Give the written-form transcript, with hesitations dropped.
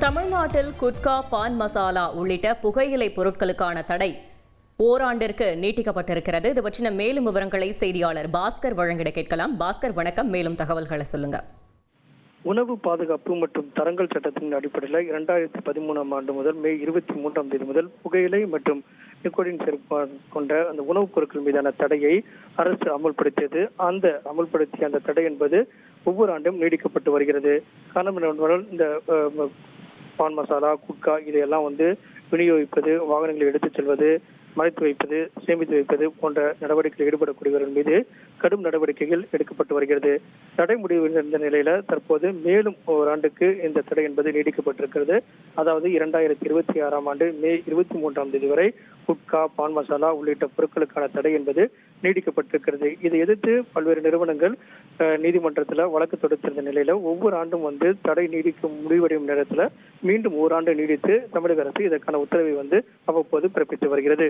தமிழ்நாட்டில் குட்கா, பான் மசாலா உள்ளிட்ட புகையிலை பொருட்களுக்கான தடை ஓராண்டிற்கு நீட்டிக்கப்பட்டிருக்கிறது. இது பற்றின மேலும் விவரங்களை செய்தியாளர் பாஸ்கர் வழங்கிட கேட்கலாம். பாஸ்கர், வணக்கம். மேலும் தகவல்களை சொல்லுங்க. உணவு பாதுகாப்பு மற்றும் தரங்கள் சட்டத்தின் அடிப்படையில் 2013ஆம் ஆண்டு முதல் மே 23ஆம் தேதி முதல் புகையிலை மற்றும் நிக்கோடின் சேர்ப்பு கொண்ட அந்த உணவுப் பொருட்கள் மீதான தடையை அரசு அமல்படுத்தியது. அமல்படுத்திய அந்த தடை என்பது ஒவ்வொரு ஆண்டும் நீடிக்கப்பட்டு வருகிறது. காரணம் என்னவென்றால் இந்த பான் மசாலா, குட்கா இதையெல்லாம் விநியோகிப்பது, வாகனங்களை எடுத்துச் செல்வது, மறைத்து வைப்பது, சேமித்து வைப்பது போன்ற நடவடிக்கைகளில் ஈடுபடக்கூடியவர்கள் மீது கடும் நடவடிக்கைகள் எடுக்கப்பட்டு வருகிறது. தடை முடிவடைந்த நிலையில தற்போது மேலும் ஓராண்டுக்கு இந்த தடை என்பது நீடிக்கப்பட்டிருக்கிறது. அதாவது 2026ஆம் ஆண்டு மே 23ஆம் தேதி வரை குட்கா, பான் மசாலா உள்ளிட்ட பொருட்களுக்கான தடை என்பது நீடிக்கப்பட்டிருக்கிறது. இதை எதிர்த்து பல்வேறு நிறுவனங்கள் நீதிமன்றத்தில் வழக்கு தொடுத்திருந்த நிலையில ஒவ்வொரு ஆண்டும் தடை நீடிக்கும் முடிவடையும் நேரத்தில் மீண்டும் ஓராண்டு நீடித்து தமிழக அரசு இதற்கான உத்தரவை அவ்வப்போது பிறப்பித்து வருகிறது.